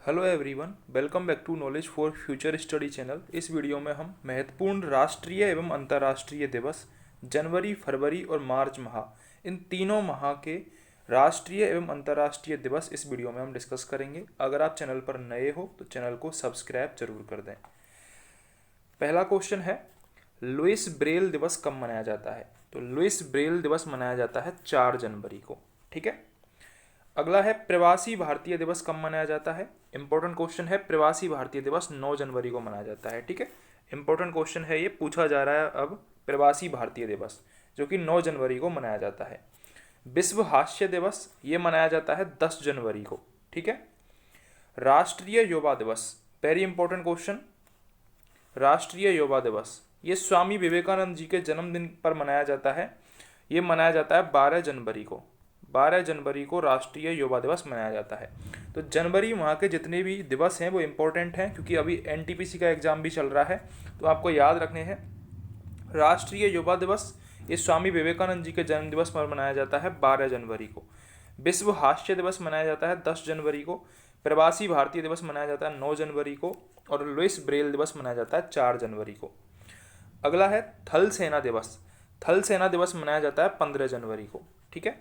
Hello everyone, welcome back to knowledge for future study channel. इस video में हम महत्वपूर्ण राष्ट्रीय एवं अंतर्राष्ट्रीय दिवस जनवरी, फरवरी और मार्च माह इन तीनों माह के राष्ट्रीय एवं अंतर्राष्ट्रीय दिवस इस वीडियो में हम डिस्कस करेंगे। अगर आप चैनल पर नए हो तो चैनल को सब्सक्राइब जरूर कर दें। पहला क्वेश्चन है, लुइस ब्रेल दिवस कब मनाया जाता है? तो लुइस ब्रेल दिवस मनाया जाता है 4 जनवरी को। ठीक है। अगला है, प्रवासी भारतीय दिवस कब मनाया जाता है? इंपॉर्टेंट क्वेश्चन है। प्रवासी भारतीय दिवस 9 जनवरी को मनाया जाता है। ठीक है, इंपॉर्टेंट क्वेश्चन है, ये पूछा जा रहा है अब। प्रवासी भारतीय दिवस जो कि 9 जनवरी को मनाया जाता है। विश्व हास्य दिवस ये मनाया जाता है 10 जनवरी को। ठीक है। राष्ट्रीय युवा दिवस, वेरी इंपॉर्टेंट क्वेश्चन। राष्ट्रीय युवा दिवस ये स्वामी विवेकानंद जी के जन्मदिन पर मनाया जाता है। ये मनाया जाता है 12 जनवरी को। 12 जनवरी को राष्ट्रीय युवा दिवस मनाया जाता है। तो जनवरी माह के जितने भी दिवस हैं वो इम्पोर्टेंट हैं, क्योंकि अभी एनटीपीसी का एग्जाम भी चल रहा है, तो आपको याद रखने हैं। राष्ट्रीय युवा दिवस ये स्वामी विवेकानंद जी के जन्म दिवस पर मनाया जाता है 12 जनवरी को। विश्व हास्य दिवस मनाया जाता है 10 जनवरी को। प्रवासी भारतीय दिवस मनाया जाता है 9 जनवरी को। और लुइस ब्रेल दिवस मनाया जाता है 4 जनवरी को। अगला है थल सेना दिवस। थल सेना दिवस मनाया जाता है 15 जनवरी को। ठीक है।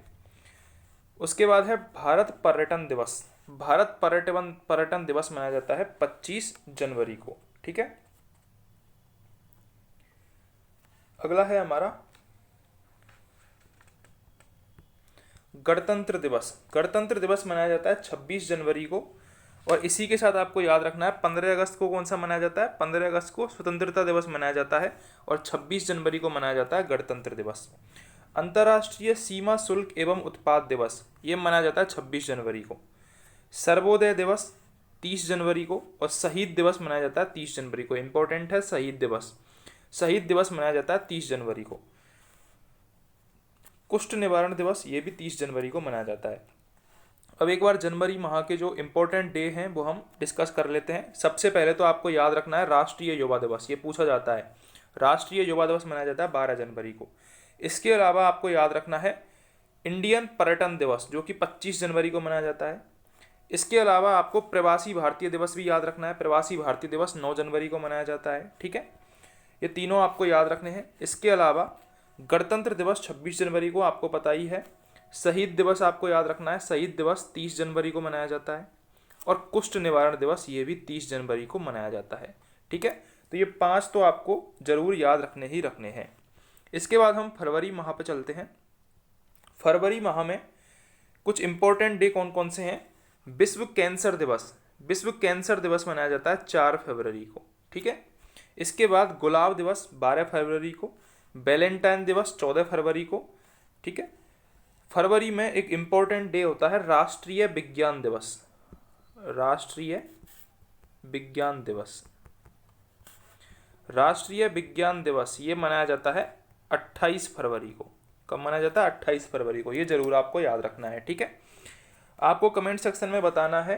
उसके बाद है भारत पर्यटन दिवस। भारत पर्यटन दिवस मनाया जाता है 25 जनवरी को। ठीक है। अगला है हमारा गणतंत्र दिवस। गणतंत्र दिवस मनाया जाता है 26 जनवरी को। और इसी के साथ आपको याद रखना है 15 अगस्त को कौन सा मनाया जाता है? 15 अगस्त को स्वतंत्रता दिवस मनाया जाता है और 26 जनवरी को मनाया जाता है गणतंत्र दिवस। अंतर्राष्ट्रीय सीमा शुल्क एवं उत्पाद दिवस ये मनाया जाता है 26 जनवरी को। सर्वोदय दिवस 30 जनवरी को। और शहीद दिवस मनाया जाता है 30 जनवरी को। इंपॉर्टेंट है शहीद दिवस। शहीद दिवस मनाया जाता है 30 जनवरी को। कुष्ठ निवारण दिवस ये भी 30 जनवरी को मनाया जाता है। अब एक बार जनवरी माह के जो इम्पोर्टेंट डे हैं वो हम डिस्कस कर लेते हैं। सबसे पहले तो आपको याद रखना है राष्ट्रीय युवा दिवस, ये पूछा जाता है। राष्ट्रीय युवा दिवस मनाया जाता है 12 जनवरी को। इसके अलावा आपको याद रखना है इंडियन पर्यटन दिवस जो कि 25 जनवरी को मनाया जाता है। इसके अलावा आपको प्रवासी भारतीय दिवस भी याद रखना है। प्रवासी भारतीय दिवस 9 जनवरी को मनाया जाता है। ठीक है, ये तीनों आपको याद रखने हैं। इसके अलावा गणतंत्र दिवस 26 जनवरी को आपको पता ही है। शहीद दिवस आपको याद रखना है। शहीद दिवस 30 जनवरी को मनाया जाता है। और कुष्ठ निवारण दिवस ये भी 30 जनवरी को मनाया जाता है। ठीक है, तो ये 5 तो आपको जरूर याद रखने ही रखने हैं। इसके बाद हम फरवरी माह पे चलते हैं। फरवरी माह में कुछ इंपॉर्टेंट डे कौन कौन से हैं? विश्व कैंसर दिवस। विश्व कैंसर दिवस मनाया जाता है 4 फरवरी को। ठीक है। इसके बाद गुलाब दिवस 12 फरवरी को। वैलेंटाइन दिवस 14 फरवरी को। ठीक है। फरवरी में एक इम्पोर्टेंट डे होता है राष्ट्रीय विज्ञान दिवस। राष्ट्रीय विज्ञान दिवस। राष्ट्रीय विज्ञान दिवस ये मनाया जाता है 28 फरवरी को। कब मनाया जाता है? 28 फरवरी को। ये जरूर आपको याद रखना है। ठीक है। आपको कमेंट सेक्शन में बताना है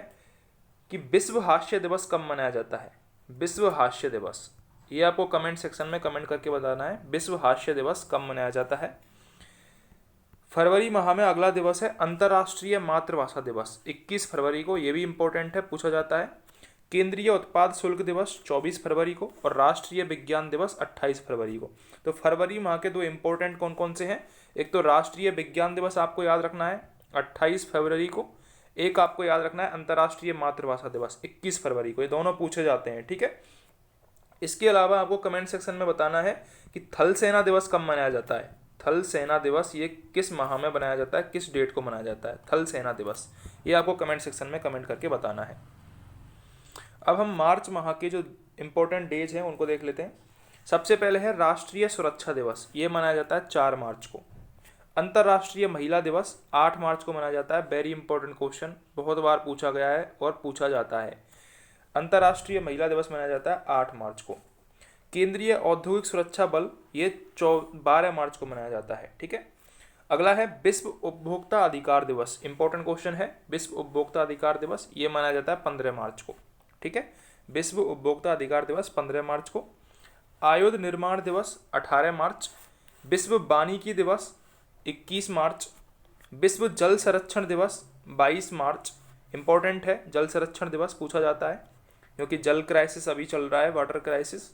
कि विश्व हास्य दिवस कब मनाया जाता है। विश्व हास्य दिवस ये आपको कमेंट सेक्शन में कमेंट करके बताना है, विश्व हास्य दिवस कब मनाया जाता है। फरवरी माह में अगला दिवस है अंतर्राष्ट्रीय मातृभाषा दिवस 21 फरवरी को। ये भी इंपॉर्टेंट है, पूछा जाता है। केंद्रीय उत्पाद शुल्क दिवस 24 फरवरी को। और राष्ट्रीय विज्ञान दिवस 28 फरवरी को। तो फरवरी माह के दो इंपॉर्टेंट कौन कौन से हैं? एक तो राष्ट्रीय विज्ञान दिवस आपको याद रखना है 28 फरवरी को। एक आपको याद रखना है अंतर्राष्ट्रीय मातृभाषा दिवस 21 फरवरी को। ये दोनों पूछे जाते हैं। ठीक है। इसके अलावा आपको कमेंट सेक्शन में बताना है कि थल सेना दिवस कब मनाया जाता है। थल सेना दिवस ये किस माह में मनाया जाता है, किस डेट को मनाया जाता है थल सेना दिवस, ये आपको कमेंट सेक्शन में कमेंट करके बताना है। अब हम मार्च माह के जो इम्पोर्टेंट डेज हैं उनको देख लेते हैं। सबसे पहले है राष्ट्रीय सुरक्षा दिवस, ये मनाया जाता है 4 मार्च को। अंतर्राष्ट्रीय महिला दिवस 8 मार्च को मनाया जाता है। वेरी इंपॉर्टेंट क्वेश्चन, बहुत बार पूछा गया है और पूछा जाता है। अंतर्राष्ट्रीय महिला दिवस मनाया जाता है 8 मार्च को। केंद्रीय औद्योगिक सुरक्षा बल ये 12 मार्च को मनाया जाता है। ठीक है। अगला है विश्व उपभोक्ता अधिकार दिवस। इंपॉर्टेंट क्वेश्चन है, विश्व उपभोक्ता अधिकार दिवस ये मनाया जाता है 15 मार्च को। ठीक है। विश्व उपभोक्ता अधिकार दिवस 15 मार्च को। आयुध निर्माण दिवस 18 मार्च। विश्व वानिकी दिवस 21 मार्च। विश्व जल संरक्षण दिवस 22 मार्च। इम्पोर्टेंट है, जल संरक्षण दिवस पूछा जाता है क्योंकि जल क्राइसिस अभी चल रहा है, वाटर क्राइसिस।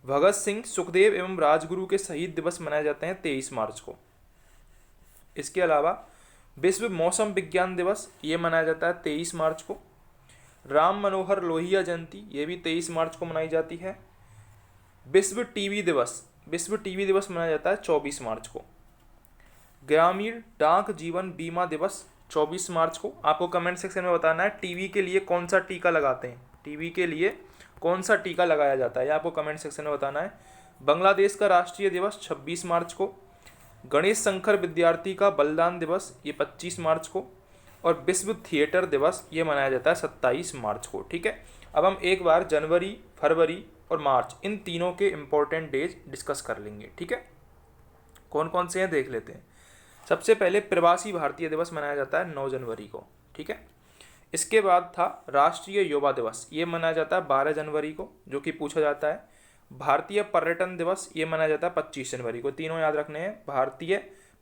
भगत सिंह, सुखदेव एवं राजगुरु के शहीद दिवस मनाए जाते हैं 23 मार्च को। इसके अलावा विश्व मौसम विज्ञान दिवस ये मनाया जाता है 23 मार्च को। राम मनोहर लोहिया जयंती ये भी 23 मार्च को मनाई जाती है। विश्व टीबी दिवस मनाया जाता है 24 मार्च को। ग्रामीण डाक जीवन बीमा दिवस 24 मार्च को। आपको कमेंट सेक्शन में बताना है टीबी के लिए कौन सा टीका लगाते हैं, टीबी के लिए कौन सा टीका लगाया जाता है, ये आपको कमेंट सेक्शन में बताना है। बांग्लादेश का राष्ट्रीय दिवस 26 मार्च को। गणेश शंकर विद्यार्थी का बलिदान दिवस ये 25 मार्च को। और विश्व थिएटर दिवस ये मनाया जाता है 27 मार्च को। ठीक है, अब हम एक बार जनवरी, फरवरी और मार्च इन तीनों के इम्पोर्टेंट डेज डिस्कस कर लेंगे। ठीक है, कौन कौन से हैं देख लेते हैं। सबसे पहले प्रवासी भारतीय दिवस मनाया जाता है 9 जनवरी को। ठीक है, इसके बाद था राष्ट्रीय युवा दिवस, ये मनाया जाता है 12 जनवरी को, जो कि पूछा जाता है। भारतीय पर्यटन दिवस ये मनाया जाता है 25 जनवरी को। तीनों याद रखने हैं,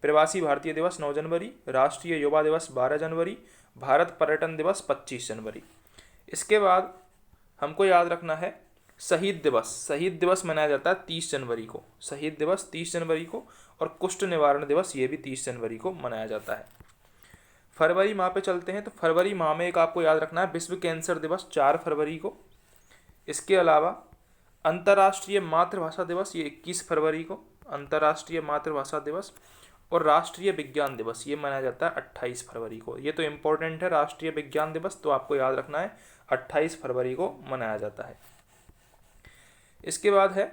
प्रवासी भारतीय दिवस 9 जनवरी, राष्ट्रीय युवा दिवस 12 जनवरी, भारत पर्यटन दिवस 25 जनवरी। इसके बाद हमको याद रखना है शहीद दिवस मनाया जाता है 30 जनवरी को। शहीद दिवस 30 जनवरी को। और कुष्ठ निवारण दिवस ये भी 30 जनवरी को मनाया जाता है। फरवरी माह पे चलते हैं, तो फरवरी माह में एक आपको याद रखना है विश्व कैंसर दिवस 4 फरवरी को। इसके अलावा अंतर्राष्ट्रीय मातृभाषा दिवस ये 21 फरवरी को, अंतर्राष्ट्रीय मातृभाषा दिवस। और राष्ट्रीय विज्ञान दिवस ये मनाया जाता है 28 फरवरी को। ये तो इम्पोर्टेंट है, राष्ट्रीय विज्ञान दिवस तो आपको याद रखना है 28 फरवरी को मनाया जाता है। इसके बाद है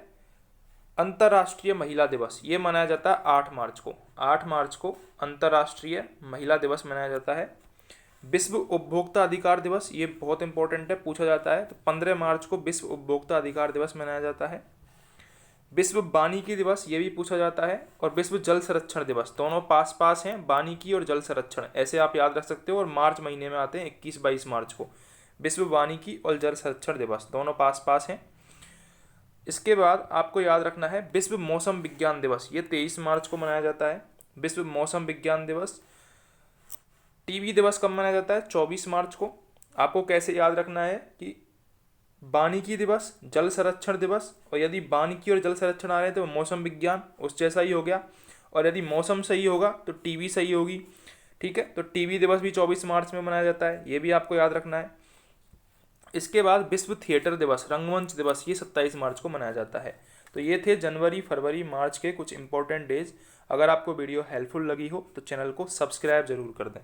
अंतर्राष्ट्रीय महिला दिवस, ये मनाया जाता है 8 मार्च को। 8 मार्च को अंतर्राष्ट्रीय महिला दिवस मनाया जाता है। विश्व उपभोक्ता अधिकार दिवस ये बहुत इंपॉर्टेंट है, पूछा जाता है, तो 15 मार्च को विश्व उपभोक्ता अधिकार दिवस मनाया जाता है। विश्व वानिकी दिवस ये भी पूछा जाता है। और विश्व जल संरक्षण दिवस, दोनों पास पास हैं, वानिकी और जल संरक्षण, ऐसे आप याद रख सकते हो। और मार्च महीने में आते हैं 21-22 मार्च को। विश्व वानिकी और जल संरक्षण दिवस दोनों पास पास हैं। इसके बाद आपको याद रखना है विश्व मौसम विज्ञान दिवस, ये 23 मार्च को मनाया जाता है। विश्व मौसम विज्ञान दिवस। टीबी दिवस कब मनाया जाता है? 24 मार्च को। आपको कैसे याद रखना है कि वानिकी दिवस, जल संरक्षण दिवस, और यदि वानिकी और जल संरक्षण आ रहे हैं तो मौसम विज्ञान उस जैसा ही हो गया, और यदि मौसम सही होगा तो टीबी सही होगी। ठीक है, तो टीबी दिवस भी 24 मार्च में मनाया जाता है, ये भी आपको याद रखना है। इसके बाद विश्व थिएटर दिवस, रंगमंच दिवस, ये 27 मार्च को मनाया जाता है। तो ये थे जनवरी, फरवरी, मार्च के कुछ इंपॉर्टेंट डेज। अगर आपको वीडियो हेल्पफुल लगी हो तो चैनल को सब्सक्राइब जरूर कर दें।